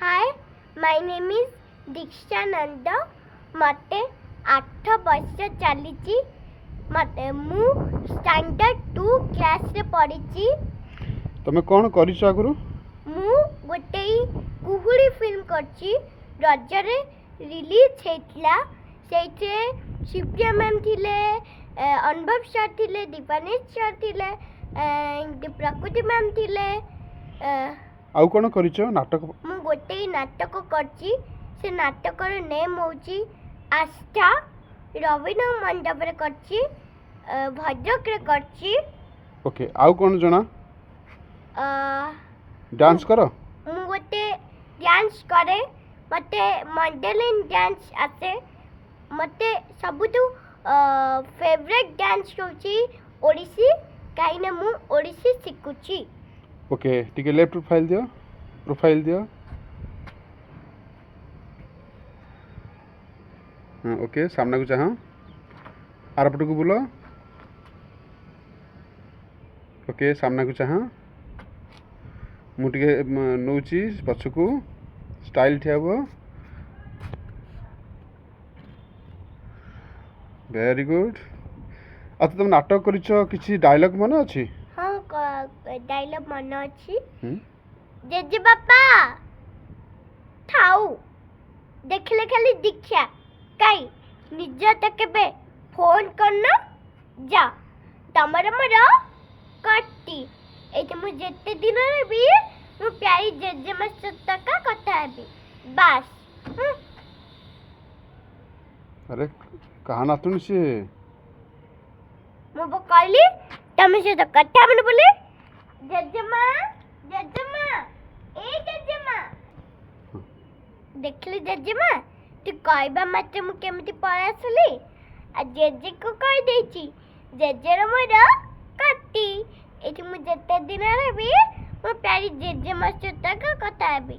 Hi, my name is Diksha Nanda. मते 8 वर्ष चलीची मते मु स्टैंडर्ड 2 क्लास रे पढ़ीची। तमे कौन करिछ आगुरु? मु गोटे कुहुड़ी फिल्म करची रजरे रिलीज हेतला। सेइथे शिवप्रिया मैम थिले, अनुभव सर थिले, दीपानेश सर थिले, प्रकृति मैम थिले। आउ कोन करिछ नाटक? मु गोटे नाटक करची। से नाटक रे नेम होची आस्था। रवीना मंडप रे करची, भद्रक रे करची। ओके, आउ कोन जना? डांस करो? मु गोटे डांस करे। मते मॉडलिंग डांस आसे। मते सबुतु फेवरेट डांस होची ओडिसी, काइने मु ओडिसी सिकुची। ओके, टिके लेफ्ट प्रोफाइल दियो। हाँ, ओके, सामने को चाह आरपट को बोलो। ओके, सामने को चाह मुझे नौची पछकू स्टाइल ठिया हुआ। Very good. अच्छा, तुम नाटक करिछ किछि डायलॉग मन अछि? हाँ, डायलॉग मन अछि। जेजे बापा थाऊ देखले खाली दीक्षा काई निज तो केबे फोन करना जा तमर मर कट्टी एते मु जेते दिन रे भी मु प्यारी जेजे मस्त का कथा हेबी बस। अरे कहा नातुन से मु कहली तमे से तो कथा मन बोले जेजेमा ए जेजेमा देखली जेजेमा तू कहबा मात्र मु केमिति पळा आसली आ जेजे को कह देची जेजेर मोर कट्टी एठी मु जते दिन रे भी मो प्यारी जेजे मस्त का कथा हेबी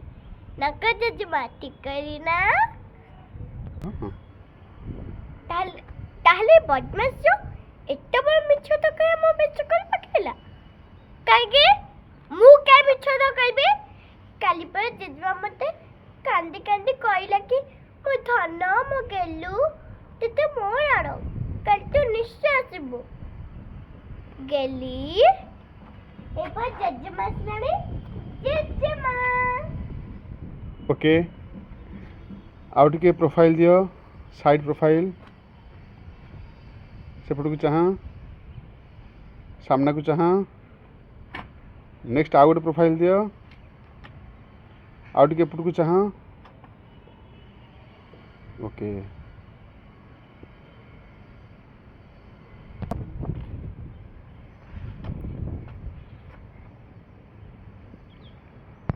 नका जेजेमा ठीक करी ना। ताहले बदमाश जो एत्ते बड़ मिछ तो कहे मो बेच कर पकेला काहे मु काय मिछ तो कहबे काली पर जेजेमा मते कांदी कांदी कहला कि मो धन मो गेलु तते मोर आड़ कल तू निश्चय आसबु गेली एपर जेजेमा सने जेजेमा। ओके, आउ टिके प्रोफाइल दियो, साइड प्रोफाइल सेपट को चाह सामने को चाह। नेक्स्ट आउ गोटे प्रोफाइल दियो, आउ टिके एपट को चाह। ओके।